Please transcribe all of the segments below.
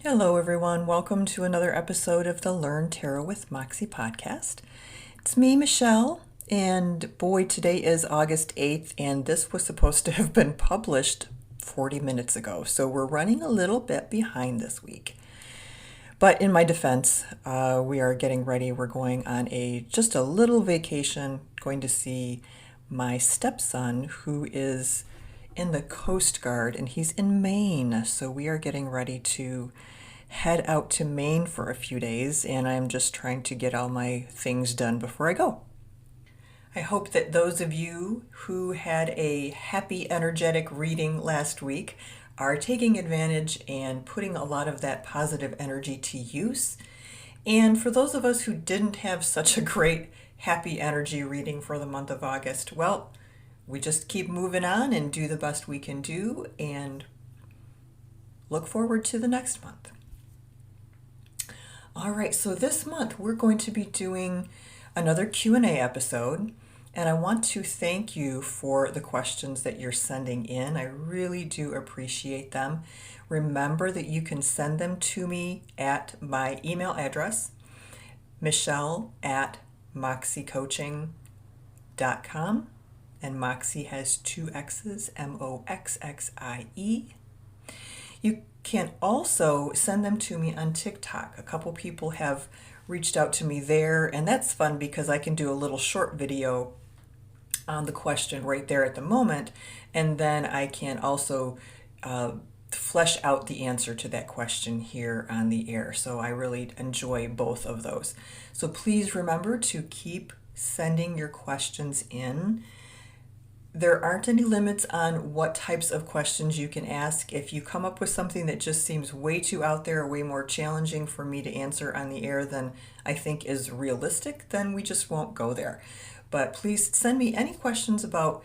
Hello, everyone. Welcome to another episode of the Learn Tarot with Moxxie podcast. It's me, Michelle, and boy, today is August 8th, and this was supposed to have been published 40 minutes ago, so we're running a little bit behind this week. But in my defense, we are getting ready. We're going on just a little vacation, going to see my stepson, who is in the Coast Guard, and he's in Maine. So we are getting ready to head out to Maine for a few days, and I'm just trying to get all my things done before I go. I hope that those of you who had a happy, energetic reading last week are taking advantage and putting a lot of that positive energy to use. And for those of us who didn't have such a great, happy energy reading for the month of August, well, we just keep moving on and do the best we can do and look forward to the next month. All right, so this month we're going to be doing another Q&A episode, and I want to thank you for the questions that you're sending in. I really do appreciate them. Remember that you can send them to me at my email address, michele@moxxiecoaching.com, and Moxxie has two X's, Moxxie. You can also send them to me on TikTok. A couple people have reached out to me there, and that's fun because I can do a little short video on the question right there at the moment, and then I can also flesh out the answer to that question here on the air. So I really enjoy both of those. So please remember to keep sending your questions in. There aren't any limits on what types of questions you can ask. If you come up with something that just seems way too out there, way more challenging for me to answer on the air than I think is realistic, then we just won't go there. But please send me any questions about,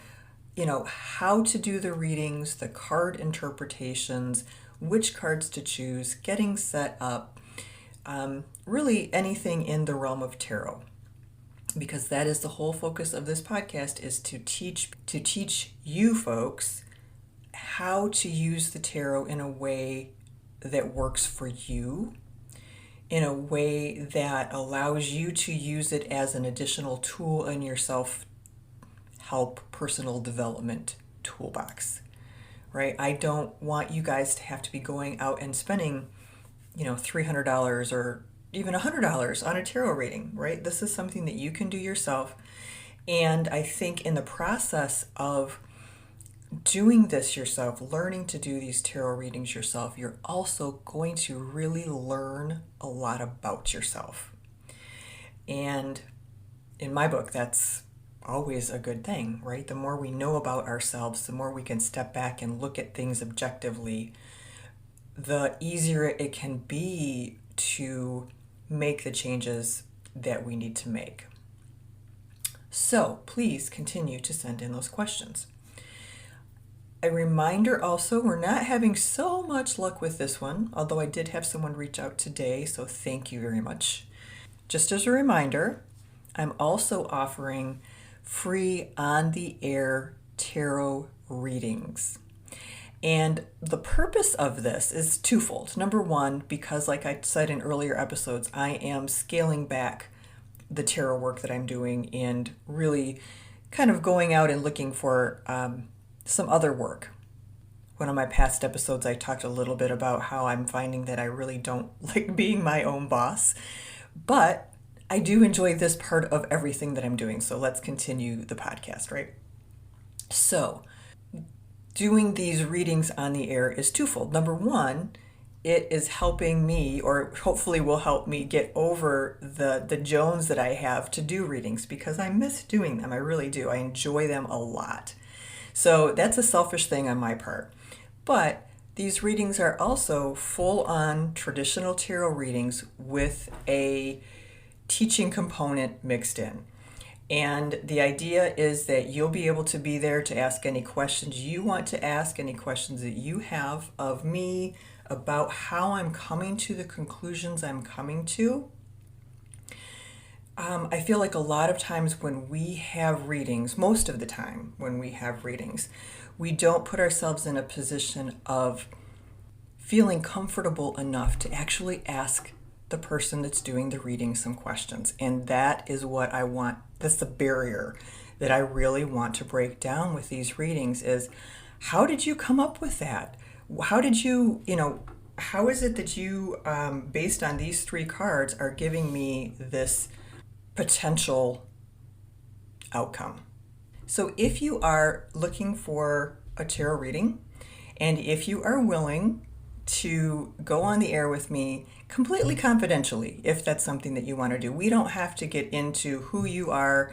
how to do the readings, the card interpretations, which cards to choose, getting set up, really anything in the realm of tarot. Because that is the whole focus of this podcast, is to teach you folks how to use the tarot in a way that works for you, in a way that allows you to use it as an additional tool in your self-help personal development toolbox, right? I don't want you guys to have to be going out and spending, $300 or even $100 on a tarot reading, right? This is something that you can do yourself. And I think in the process of doing this yourself, learning to do these tarot readings yourself, you're also going to really learn a lot about yourself. And in my book, that's always a good thing, right? The more we know about ourselves, the more we can step back and look at things objectively, the easier it can be to make the changes that we need to make. So please continue to send in those questions. A reminder also, we're not having so much luck with this one, although I did have someone reach out today, so thank you very much. Just as a reminder, I'm also offering free on-the-air tarot readings. And the purpose of this is twofold. Number one, because like I said in earlier episodes, I am scaling back the tarot work that I'm doing and really kind of going out and looking for some other work. One of my past episodes, I talked a little bit about how I'm finding that I really don't like being my own boss, but I do enjoy this part of everything that I'm doing. So let's continue the podcast, right? So doing these readings on the air is twofold. Number one, it is helping me, or hopefully will help me, get over the jones that I have to do readings, because I miss doing them. I really do. I enjoy them a lot. So that's a selfish thing on my part. But these readings are also full-on traditional tarot readings with a teaching component mixed in. And the idea is that you'll be able to be there to ask any questions you want to ask, any questions that you have of me about how I'm coming to the conclusions I'm coming to. I feel like a lot of times when we have readings, most of the time when we have readings, we don't put ourselves in a position of feeling comfortable enough to actually ask the person that's doing the reading some questions. And that is what I want. That's the barrier that I really want to break down with these readings is, how did you come up with that? How did you, how is it that you, based on these 3 cards, are giving me this potential outcome? So if you are looking for a tarot reading, and if you are willing to go on the air with me completely confidentially, if that's something that you want to do, we don't have to get into who you are,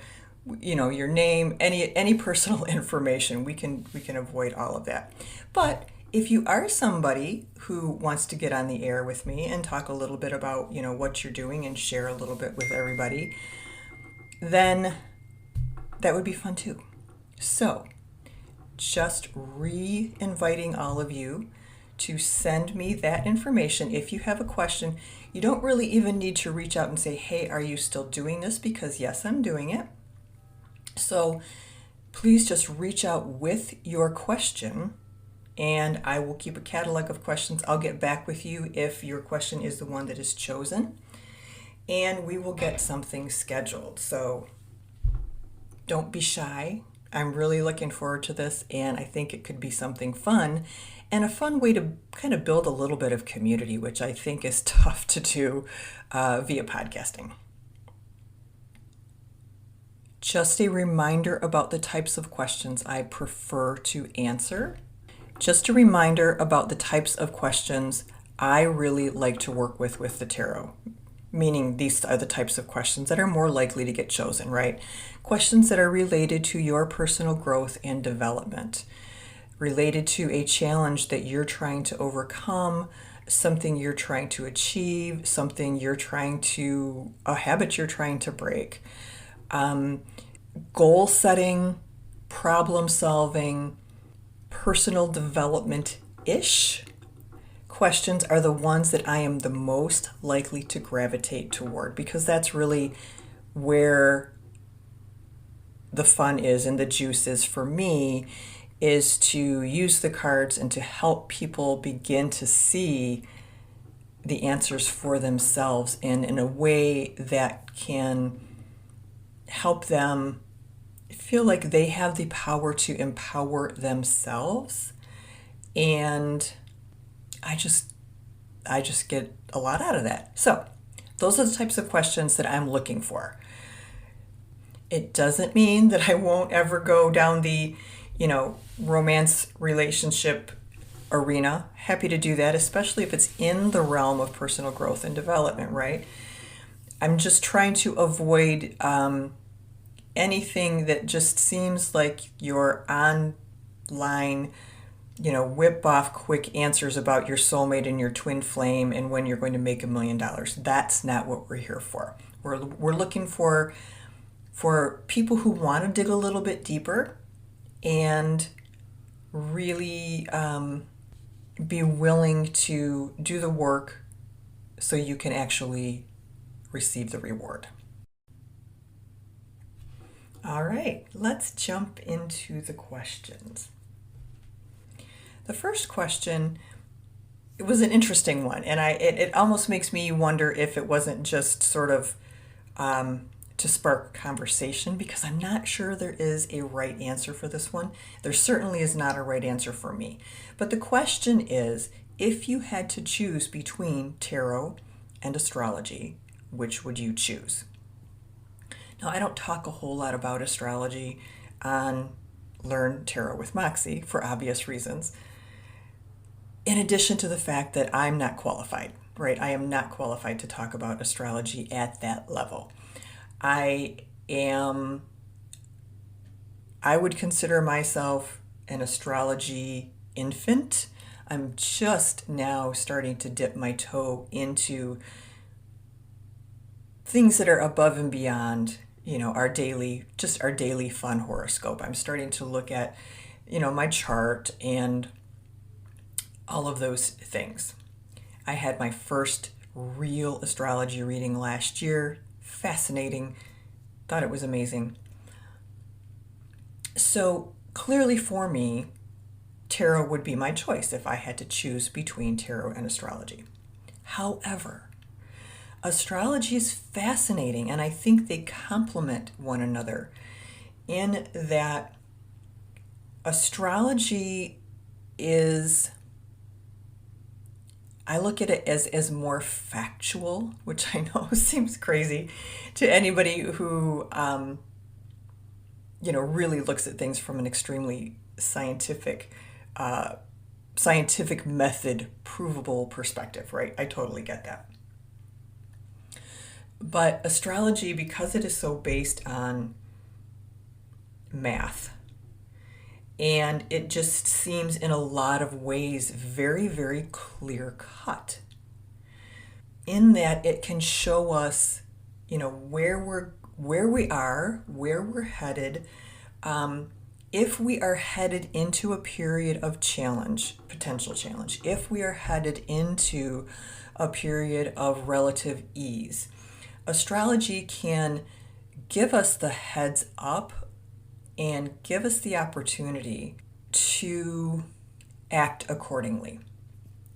your name, any personal information. We can avoid all of that. But if you are somebody who wants to get on the air with me and talk a little bit about, what you're doing and share a little bit with everybody, then that would be fun too. So just re-inviting all of you to send me that information. If you have a question, you don't really even need to reach out and say, hey, are you still doing this? Because yes, I'm doing it. So please just reach out with your question, and I will keep a catalog of questions. I'll get back with you if your question is the one that is chosen, and we will get something scheduled. So don't be shy. I'm really looking forward to this, and I think it could be something fun and a fun way to kind of build a little bit of community, which I think is tough to do via podcasting. Just a reminder about the types of questions I prefer to answer. Just a reminder about the types of questions I really like to work with the tarot. Meaning these are the types of questions that are more likely to get chosen, right? Questions that are related to your personal growth and development, related to a challenge that you're trying to overcome, something you're trying to achieve, a habit you're trying to break, goal setting, problem solving, personal development-ish questions are the ones that I am the most likely to gravitate toward, because that's really where the fun is and the juice is for me, is to use the cards and to help people begin to see the answers for themselves and in a way that can help them feel like they have the power to empower themselves. And I just get a lot out of that. So those are the types of questions that I'm looking for. It doesn't mean that I won't ever go down the, romance relationship arena. Happy to do that, especially if it's in the realm of personal growth and development, right? I'm just trying to avoid anything that just seems like you're online, whip off quick answers about your soulmate and your twin flame and when you're going to make $1 million. That's not what we're here for. We're looking for people who want to dig a little bit deeper and really be willing to do the work so you can actually receive the reward. All right, let's jump into the questions. The first question, it was an interesting one, and it almost makes me wonder if it wasn't just sort of to spark conversation, because I'm not sure there is a right answer for this one. There certainly is not a right answer for me. But the question is, if you had to choose between tarot and astrology, which would you choose? Now, I don't talk a whole lot about astrology on Learn Tarot with Moxxie for obvious reasons. In addition to the fact that I'm not qualified, right? I am not qualified to talk about astrology at that level. I would consider myself an astrology infant. I'm just now starting to dip my toe into things that are above and beyond, our daily fun horoscope. I'm starting to look at, my chart and all of those things. I had my first real astrology reading last year. Fascinating. Thought it was amazing. So clearly for me, tarot would be my choice if I had to choose between tarot and astrology. However, astrology is fascinating, and I think they complement one another in that astrology is, I look at it as more factual, which I know seems crazy to anybody who, really looks at things from an extremely scientific method, provable perspective, right? I totally get that. But astrology, because it is so based on math, and it just seems in a lot of ways very, very clear cut, in that it can show us, where we are, where we're headed. If we are headed into a period of challenge, potential challenge, if we are headed into a period of relative ease, astrology can give us the heads up and give us the opportunity to act accordingly.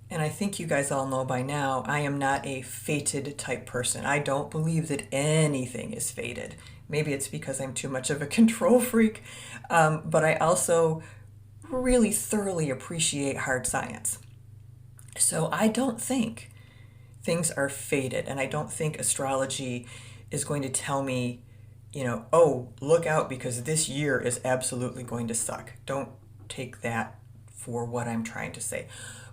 And I think you guys all know by now, I am not a fated type person. I don't believe that anything is fated. Maybe it's because I'm too much of a control freak, but I also really thoroughly appreciate hard science. So I don't think things are fated, and I don't think astrology is going to tell me, oh, look out because this year is absolutely going to suck. Don't take that for what I'm trying to say.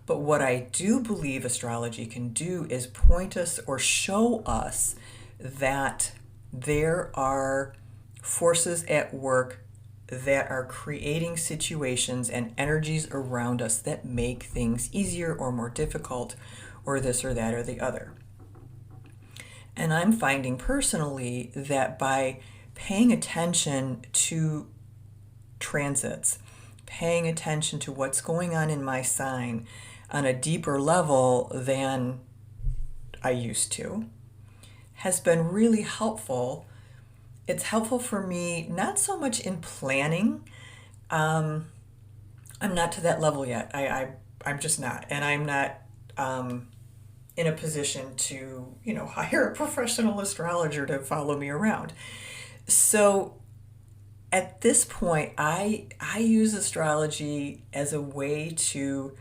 But what I do believe astrology can do is point us or show us that there are forces at work that are creating situations and energies around us that make things easier or more difficult, or this or that or the other. And I'm finding personally that by paying attention to transits, paying attention to what's going on in my sign on a deeper level than I used to, has been really helpful. It's helpful for me, not so much in planning. I'm not to that level yet. I'm just not. And I'm not in a position to, hire a professional astrologer to follow me around. So at this point, I use astrology as a way to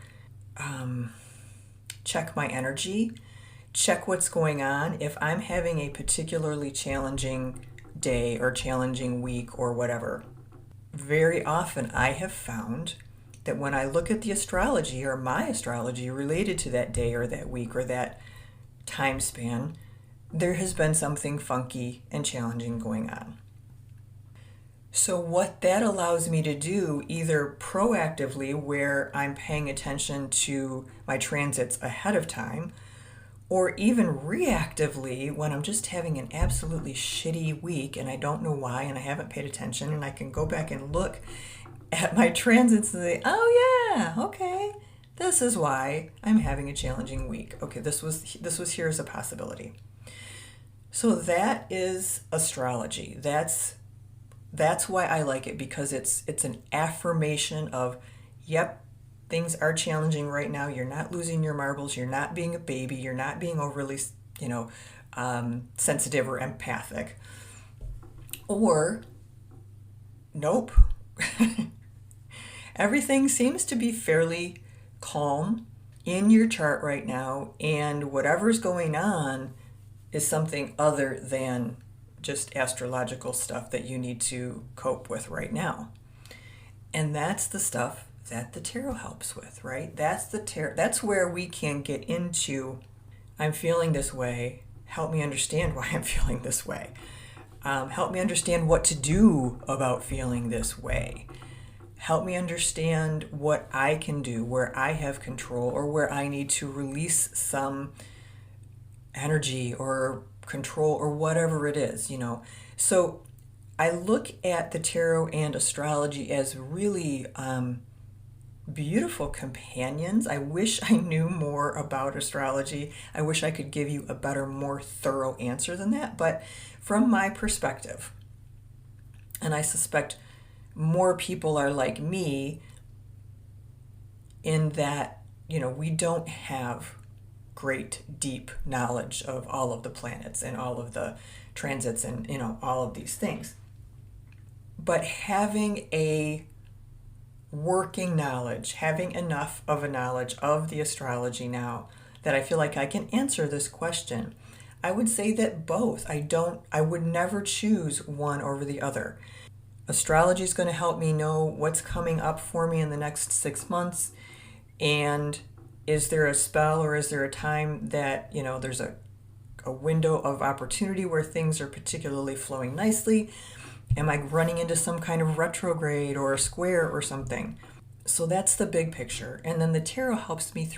check my energy, check what's going on. If I'm having a particularly challenging day or challenging week or whatever, very often I have found that when I look at the astrology or my astrology related to that day or that week or that time span, there has been something funky and challenging going on. So what that allows me to do, either proactively where I'm paying attention to my transits ahead of time, or even reactively when I'm just having an absolutely shitty week and I don't know why and I haven't paid attention, and I can go back and look at my transits and say, oh yeah, okay, this is why I'm having a challenging week. Okay, this was here as a possibility. So that is astrology. That's why I like it, because it's an affirmation of, yep, things are challenging right now. You're not losing your marbles. You're not being a baby. You're not being overly, sensitive or empathic. Or, nope. Everything seems to be fairly calm in your chart right now, and whatever's going on is something other than just astrological stuff that you need to cope with right now. And that's the stuff that the tarot helps with, right? That's where we can get into, I'm feeling this way, help me understand why I'm feeling this way. Help me understand what to do about feeling this way. Help me understand what I can do, where I have control, or where I need to release some energy or control or whatever it is, So I look at the tarot and astrology as really beautiful companions. I wish I knew more about astrology. I wish I could give you a better, more thorough answer than that. But from my perspective, and I suspect more people are like me, in that, we don't have great deep knowledge of all of the planets and all of the transits and, all of these things. But having a working knowledge, having enough of a knowledge of the astrology now that I feel like I can answer this question, I would say that both. I would never choose one over the other. Astrology is going to help me know what's coming up for me in the next 6 months. And is there a spell or is there a time that, there's a window of opportunity where things are particularly flowing nicely? Am I running into some kind of retrograde or a square or something? So that's the big picture. And then the tarot helps me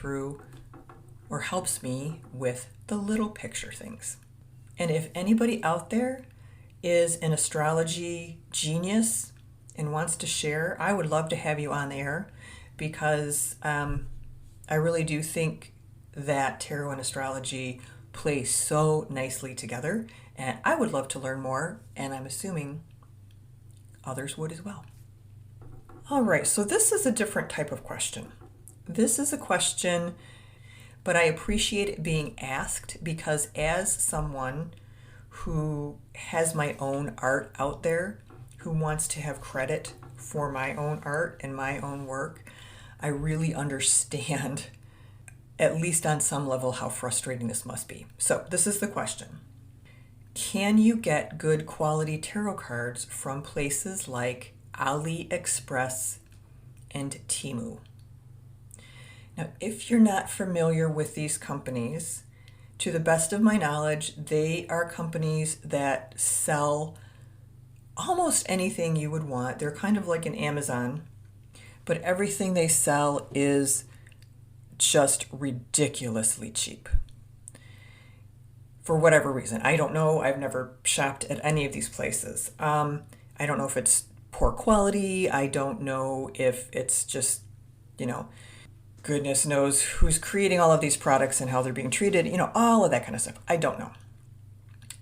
with the little picture things. And if anybody out there is an astrology genius and wants to share, I would love to have you on the air, because I really do think that tarot and astrology play so nicely together. And I would love to learn more, and I'm assuming others would as well. All right, so this is a different type of question. This is a question, but I appreciate it being asked, because as someone who has my own art out there, who wants to have credit for my own art and my own work, I really understand, at least on some level, how frustrating this must be. So this is the question. Can you get good quality tarot cards from places like AliExpress and Temu? Now, if you're not familiar with these companies, to the best of my knowledge, they are companies that sell almost anything you would want. They're kind of like an Amazon, but everything they sell is just ridiculously cheap. For whatever reason. I don't know. I've never shopped at any of these places. I don't know if it's poor quality. I don't know if it's just, goodness knows who's creating all of these products and how they're being treated, all of that kind of stuff. I don't know.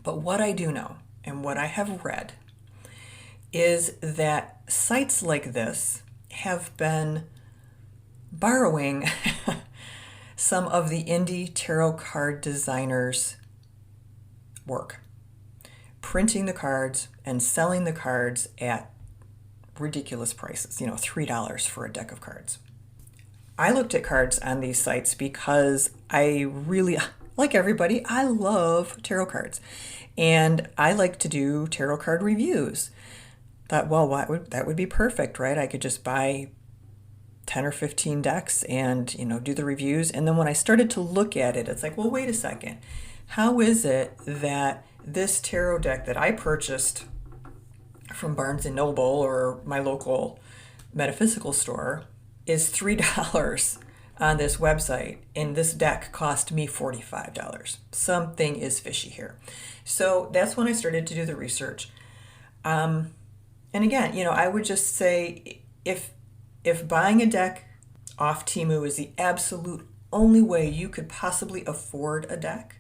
But what I do know, and what I have read, is that sites like this have been borrowing some of the indie tarot card designers' work, printing the cards and selling the cards at ridiculous prices, $3 for a deck of cards. I looked at cards on these sites because I really, like everybody, I love tarot cards. And I like to do tarot card reviews. Thought, well, that would be perfect, right? I could just buy 10 or 15 decks and, do the reviews. And then when I started to look at it, it's like, well, wait a second. How is it that this tarot deck that I purchased from Barnes & Noble or my local metaphysical store is $3 on this website, and this deck cost me $45? Something is fishy here. So that's when I started to do the research. And again, I would just say, if buying a deck off Temu is the absolute only way you could possibly afford a deck,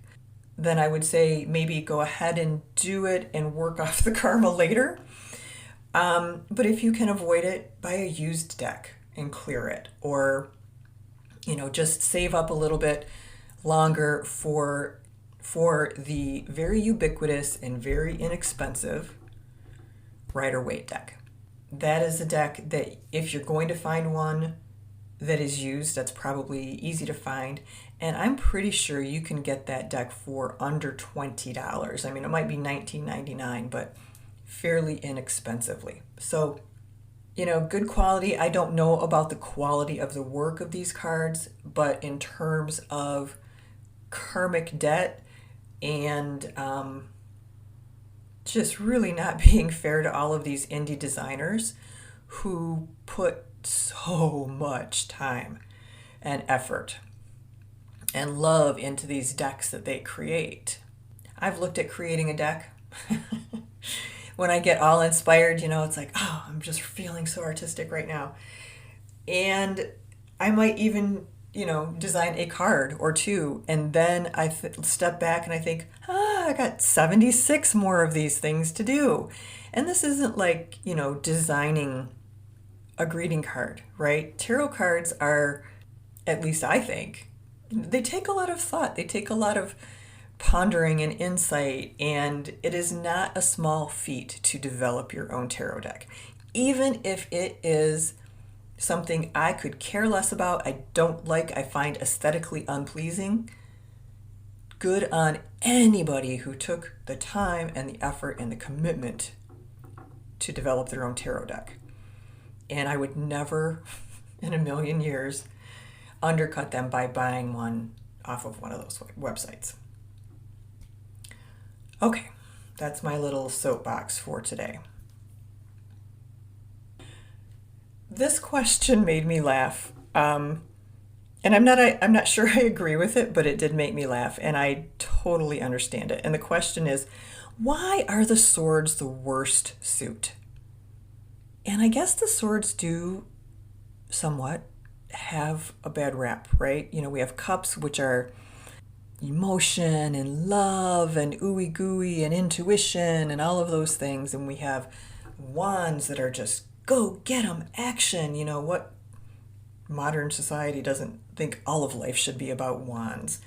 then I would say maybe go ahead and do it and work off the karma later. But if you can avoid it, buy a used deck and clear it, or just save up a little bit longer for the very ubiquitous and very inexpensive Rider-Waite deck. That is a deck that, if you're going to find one that is used, that's probably easy to find. And I'm pretty sure you can get that deck for under $20. I mean, it might be $19.99, but fairly inexpensively. So, good quality. I don't know about the quality of the work of these cards, but in terms of karmic debt and just really not being fair to all of these indie designers who put so much time and effort and love into these decks that they create. I've looked at creating a deck. When I get all inspired, it's like, oh, I'm just feeling so artistic right now. And I might even, design a card or two. And then I step back and I think, I got 76 more of these things to do. And this isn't like, designing a greeting card, right? Tarot cards are At least I think. They take a lot of thought, they take a lot of pondering and insight, and it is not a small feat to develop your own tarot deck. Even if it is something I could care less about, I don't like, I find aesthetically unpleasing, good on anybody who took the time and the effort and the commitment to develop their own tarot deck. And I would never in a million years undercut them by buying one off of one of those websites. Okay, that's my little soapbox for today. This question made me laugh. And I'm not sure I agree with it, but it did make me laugh, and I totally understand it. And the question is, why are the swords the worst suit? And I guess the swords do somewhat have a bad rap, right? You know, we have cups, which are emotion and love and ooey gooey and intuition and all of those things. And we have wands that are just go get 'em action. You know, what modern society doesn't think all of life should be about wands.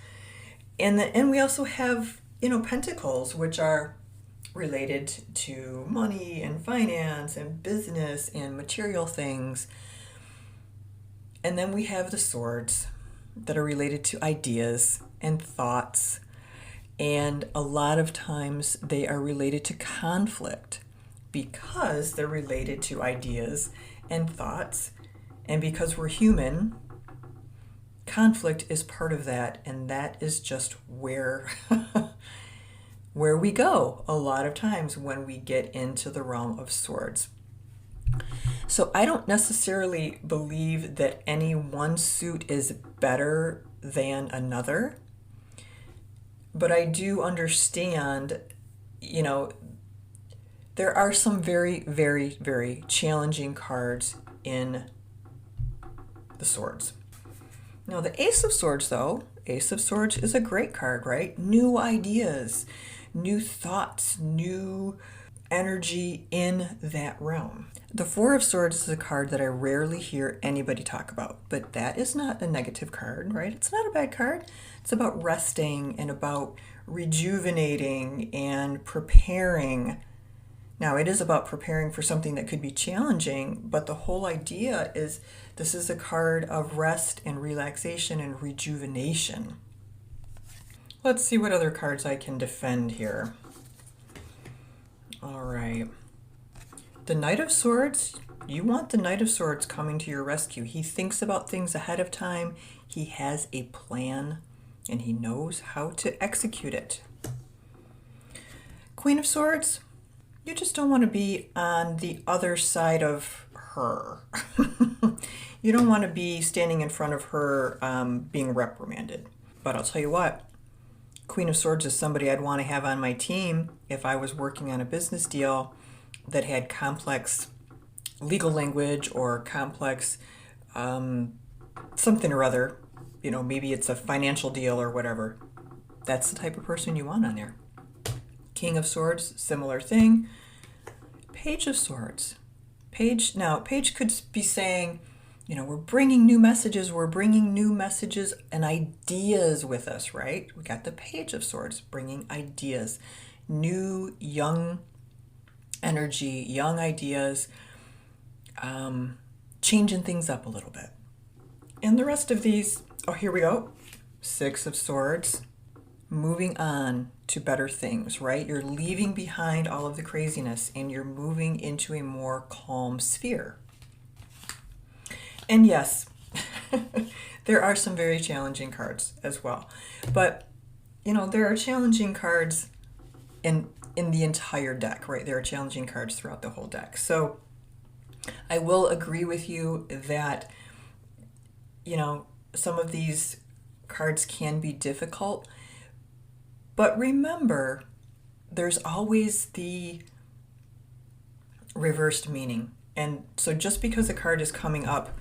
And we also have, you know, pentacles, which are related to money and finance and business and material things. And then we have the swords that are related to ideas and thoughts. And a lot of times they are related to conflict because they're related to ideas and thoughts. And because we're human, conflict is part of that. And that is just where where we go a lot of times when we get into the realm of swords. So I don't necessarily believe that any one suit is better than another, but I do understand, you know, there are some very, very, very challenging cards in the swords. Now, the Ace of Swords, though, Ace of Swords is a great card, right? New ideas, new thoughts, new energy in that realm. The Four of Swords is a card that I rarely hear anybody talk about, but that is not a negative card, right? It's not a bad card. It's about resting and about rejuvenating and preparing. Now, it is about preparing for something that could be challenging, but the whole idea is this is a card of rest and relaxation and rejuvenation. Let's see what other cards I can defend here. All right. The Knight of Swords, you want the Knight of Swords coming to your rescue. He thinks about things ahead of time. He has a plan, and he knows how to execute it. Queen of Swords, you just don't want to be on the other side of her. You don't want to be standing in front of her being reprimanded. But I'll tell you what, Queen of Swords is somebody I'd want to have on my team if I was working on a business deal that had complex legal language or complex something or other. You know, maybe it's a financial deal or whatever. That's the type of person you want on there. King of Swords, similar thing. Page of Swords. Page could be saying, you know, we're bringing new messages and ideas with us, right? We got the Page of Swords bringing ideas, new, young energy, young ideas, changing things up a little bit. And the rest of these, oh, here we go. Six of Swords, moving on to better things, right? You're leaving behind all of the craziness and you're moving into a more calm sphere. And yes, there are some very challenging cards as well. But, you know, there are challenging cards in the entire deck, right? There are challenging cards throughout the whole deck. So I will agree with you that, you know, some of these cards can be difficult. But remember, there's always the reversed meaning. And so just because a card is coming up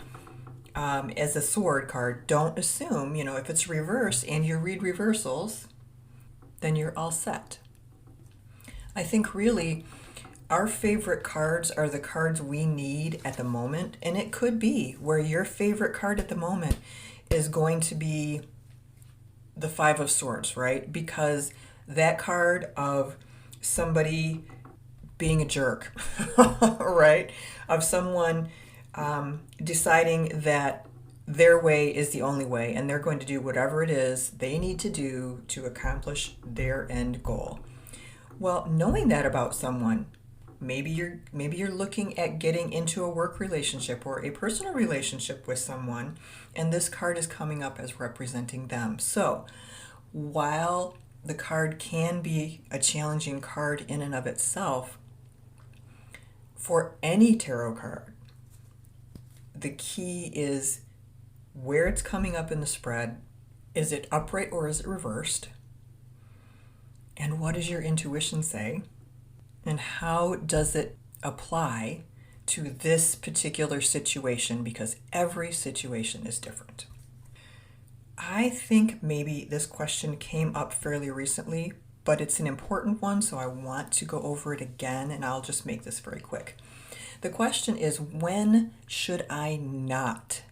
as a sword card, don't assume, you know, if it's reverse and you read reversals, then you're all set. I think really our favorite cards are the cards we need at the moment. And it could be where your favorite card at the moment is going to be the Five of Swords, right? Because that card of somebody being a jerk, right? Of someone deciding that their way is the only way and they're going to do whatever it is they need to do to accomplish their end goal. Well, knowing that about someone, maybe you're looking at getting into a work relationship or a personal relationship with someone, and this card is coming up as representing them. So, while the card can be a challenging card in and of itself, for any tarot card, the key is where it's coming up in the spread. Is it upright or is it reversed? And what does your intuition say? And how does it apply to this particular situation? Because every situation is different. I think maybe this question came up fairly recently, but it's an important one, so I want to go over it again, and I'll just make this very quick. The question is, when should I not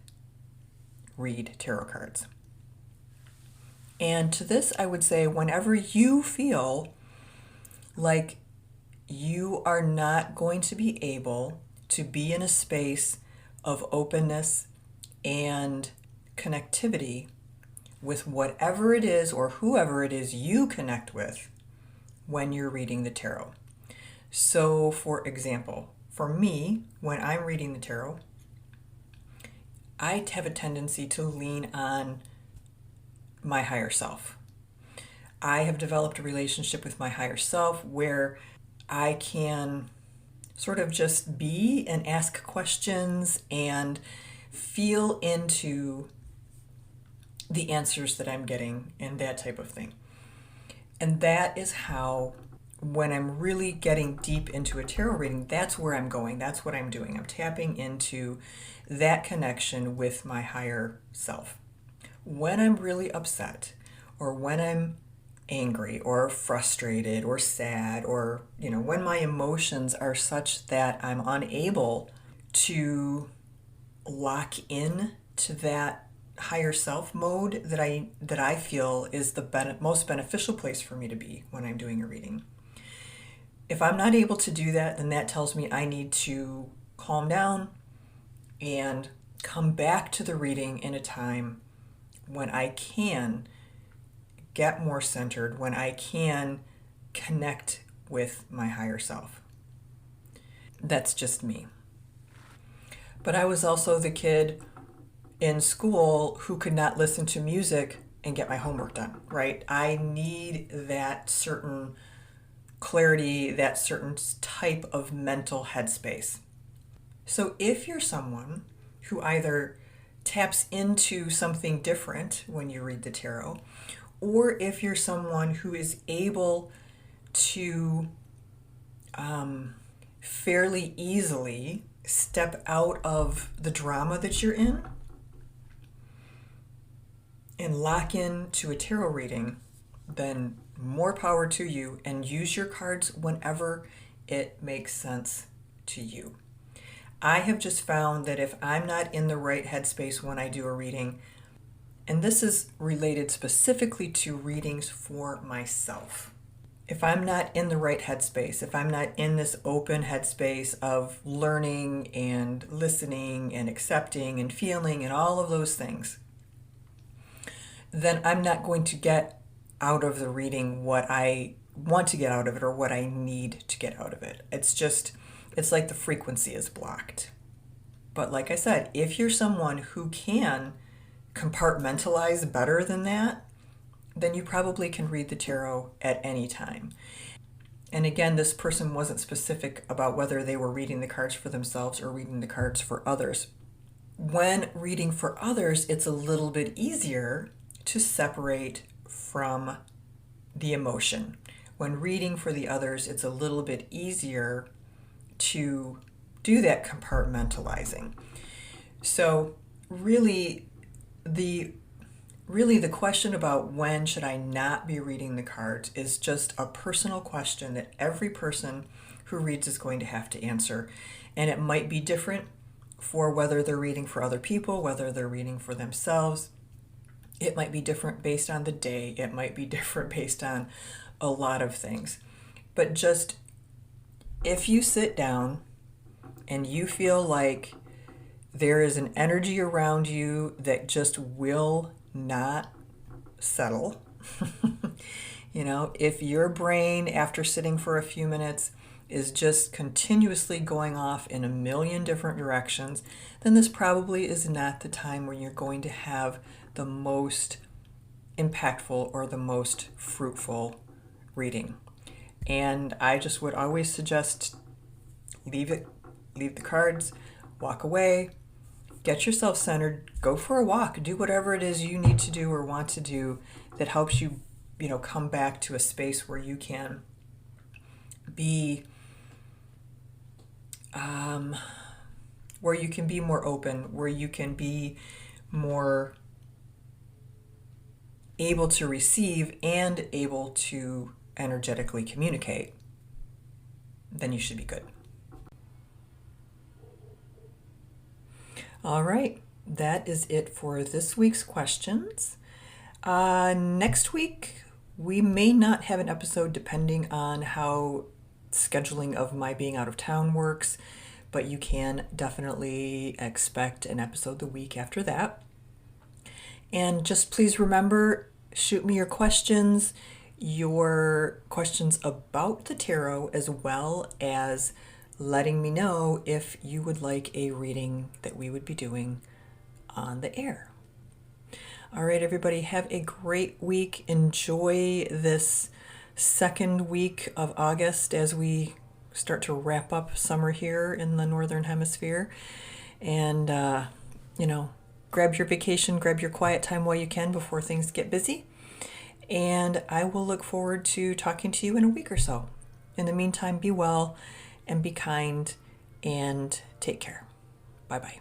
read tarot cards? And to this, I would say whenever you feel like you are not going to be able to be in a space of openness and connectivity with whatever it is or whoever it is you connect with when you're reading the tarot. So, for example, for me, when I'm reading the tarot, I have a tendency to lean on my higher self. I have developed a relationship with my higher self where I can sort of just be and ask questions and feel into the answers that I'm getting and that type of thing. And that is how, when I'm really getting deep into a tarot reading, that's where I'm going. That's what I'm doing. I'm tapping into that connection with my higher self. When I'm really upset, or when I'm angry or frustrated or sad, or when my emotions are such that I'm unable to lock in to that higher self mode that I feel is the most beneficial place for me to be when I'm doing a reading. If I'm not able to do that, then that tells me I need to calm down and come back to the reading in a time when I can get more centered, when I can connect with my higher self. That's just me. But I was also the kid in school who could not listen to music and get my homework done, right? I need that certain clarity, that certain type of mental headspace. So if you're someone who either taps into something different when you read the tarot, or if you're someone who is able to fairly easily step out of the drama that you're in and lock in to a tarot reading, then more power to you, and use your cards whenever it makes sense to you. I have just found that if I'm not in the right headspace when I do a reading, and this is related specifically to readings for myself, if I'm not in the right headspace, if I'm not in this open headspace of learning and listening and accepting and feeling and all of those things, then I'm not going to get out of the reading what I want to get out of it or what I need to get out of it. It's like the frequency is blocked. But like I said, if you're someone who can compartmentalize better than that, then you probably can read the tarot at any time. And again, this person wasn't specific about whether they were reading the cards for themselves or reading the cards for others. When reading for others, it's a little bit easier to separate from the emotion. When reading for the others, it's a little bit easier to do that compartmentalizing. So really the question about when should I not be reading the cards is just a personal question that every person who reads is going to have to answer. And it might be different for whether they're reading for other people, whether they're reading for themselves. It might be different based on the day. It might be different based on a lot of things. But just if you sit down and you feel like there is an energy around you that just will not settle, if your brain, after sitting for a few minutes, is just continuously going off in a million different directions, then this probably is not the time where you're going to have the most impactful or the most fruitful reading. And I just would always suggest leave the cards, walk away, get yourself centered, go for a walk, do whatever it is you need to do or want to do that helps you, come back to a space where you can be more open, where you can be more able to receive and able to energetically communicate. Then you should be good. All right, that is it for this week's questions. Next week, we may not have an episode depending on how scheduling of my being out of town works, but you can definitely expect an episode the week after that. And just please remember, shoot me your questions about the tarot, as well as letting me know if you would like a reading that we would be doing on the air. All right, everybody, have a great week. Enjoy this second week of August as we start to wrap up summer here in the Northern Hemisphere. And, grab your vacation, grab your quiet time while you can before things get busy. And I will look forward to talking to you in a week or so. In the meantime, be well and be kind and take care. Bye-bye.